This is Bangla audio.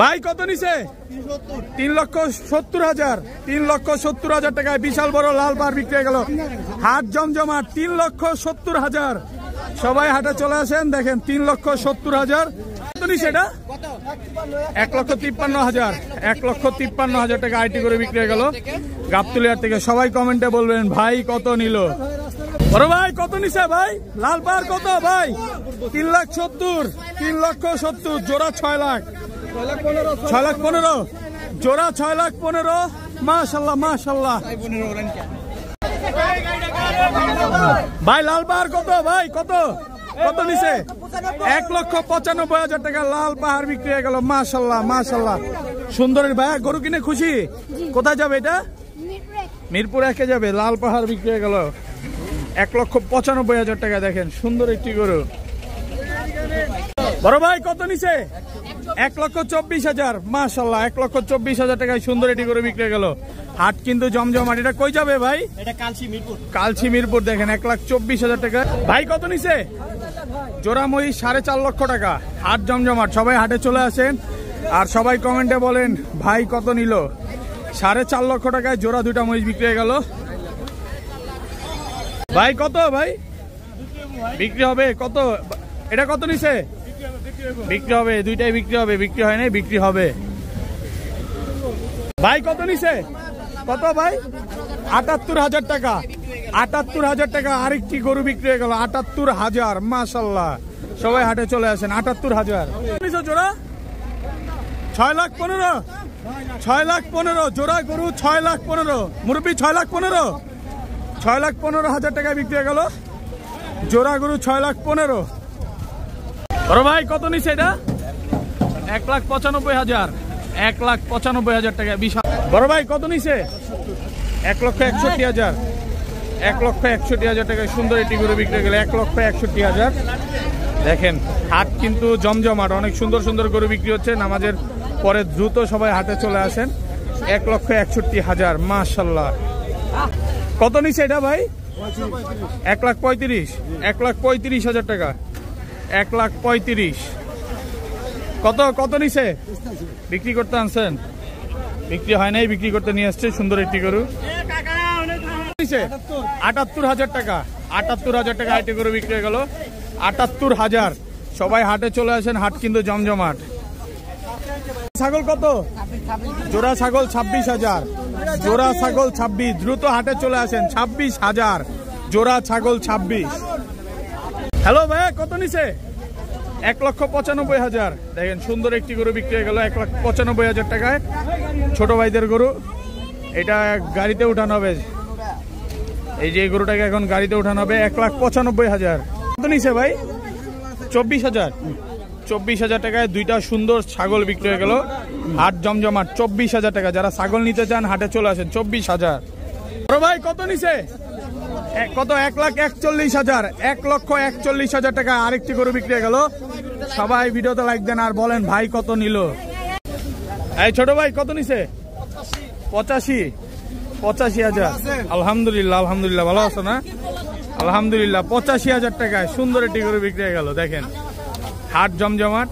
ভাই কত নিছে? 3,70,000। 3,70,000 টাকায় বিশাল বড় লাল পাহাড় বিক্রি হয়ে গেল। হাট জমজমাট। 3,70,000। সবাই হাটে চলে আসেন। দেখেন 3,70,000। কত নিছে এটা? 1,53,000। 1,53,000 টাকা আইটি করে বিক্রি হয়ে গেল গাবতলিয়ার থেকে। সবাই কমেন্টে বলবেন ভাই কত নিল। বড় ভাই কত নিছে ভাই? লাল পাহাড় কত ভাই? 3,70,000। 3,70,000। জোড়া 6 লাখ। 6,15,000 জোড়া। 6,15,000। মাশাআল্লাহ মাশাআল্লাহ। ভাই লাল পাহাড় কত ভাই? কত কত নিছে? 1,95,000 টাকা লাল পাহাড় বিক্রি হয়ে গেল। মাশাআল্লাহ মাশাআল্লাহ। সুন্দরের ভাই গরু কিনে খুশি? কোথায় যাবে এটা? মিরপুর 1-এ যাবে। লাল পাহাড় বিক্রি হয়ে গেল 1,95,000 টাকা। দেখেন সুন্দর একটি গরু। বড় ভাই কত নিছে? 1,24,000। মাশাআল্লাহ 1,24,000 টাকায় সুন্দর একটি গরু বিক্রি হয়ে গেল। হাট কিন্তু জমজমাট। এটা কই যাবে ভাই? এটা কালচি মিরপুর। কালচি মিরপুর। দেখেন 1,24,000 টাকা। ভাই কত নিছে? জোড়া মহিষ 4.5 লক্ষ টাকা। হাট জমজমাট। সবাই হাটে চলে আসেন আর সবাই কমেন্টে বলেন ভাই কত নিল। 4.5 লক্ষ টাকায় জোড়া দুটা মহিষ বিক্রি হয়ে গেল। ভাই কত ভাই বিক্রি হবে? কত এটা? কত নিছে? বিক্রি হবে। দুইটাই বিক্রি হবে। বিক্রি হয় নাই, বিক্রি হবে। ভাই কত নিছে? কত ভাই? 78,000 টাকা। 78,000 টাকা। আরেকটি গরু বিক্রি হয়ে গেল 78,000। মাশাআল্লাহ। সবাই হাটে চলে আসেন। 78,000 জোড়া। 6,15,000। 6,15,000 জোড়া গরু। 6,15,000 মুরব্বী। 6,15,000। 6,15,000 টাকায় বিক্রি হয়ে গেল জোড়া গরু। 6,15,000। বড় ভাই কত নিছে এটা? 1,95,000। 1,95,000 টাকা। বিশাল। বড় ভাই কত নিছে? 1,61,000। 1,61,000 টাকায় সুন্দর একটি গরু বিক্রি হয়ে গেল 1,61,000। দেখেন হাট কিন্তু জমজমাট। অনেক সুন্দর সুন্দর গরু বিক্রি হচ্ছে। নামাজের পরে দ্রুত সবাই হাটে চলে আসেন। 1,61,000। মাশাআল্লাহ। কত নিছে এটা ভাই? 1,35,000। 1,35,000 টাকা। 1,35,000। কত কত নিছে? বিক্রি করতে আনছেন? বিক্রি হয় নাই, বিক্রি করতে নিয়ে আসছে সুন্দর একটি গরু। 78,000 টাকা। 78,000 টাকা আইটি গরু বিক্রি হয়ে গেল 78,000। সবাই হাটে চলে আসেন। হাট কিন্তু জমজমাট। ছাগল কত? জোড়া ছাগল 26,000। জোড়া ছাগল 26। দ্রুত হাটে চলে আসেন। 26,000 জোড়া ছাগল 26। হ্যালো ভাইয়া কত নিছে? 1,95,000। দেখেন সুন্দর একটি গরু বিক্রি হয়ে গেল 1,95,000 টাকায়। ছোট ভাইদের গরু। এটা গাড়িতে উঠানো হবে। এই যে গরুটাকে এখন গাড়িতে উঠানো হবে 1,95,000। কত নিছে ভাই? 24,000। 24,000 টাকায় দুইটা সুন্দর ছাগল বিক্রি হয়ে গেল। হাট জমজমাট। 24,000 টাকা। যারা ছাগল নিতে চান হাটে চলে আসেন। 24,000। বড় ভাই কত নিছে? কত? 1,41,000। 1,41,000 টাকা আরেকটি গরু বিক্রি হয়ে গেল। সবাই ভিডিওতে লাইক দেন আর বলেন ভাই কত নিল। এই ছোট ভাই কত নিছে? 85,000। আলহামদুলিল্লাহ আলহামদুলিল্লাহ। ভালো আছো না? আলহামদুলিল্লাহ। 85,000 টাকায় সুন্দর একটি গরু বিক্রি হয়ে গেল। দেখেন হাট জমজমাট।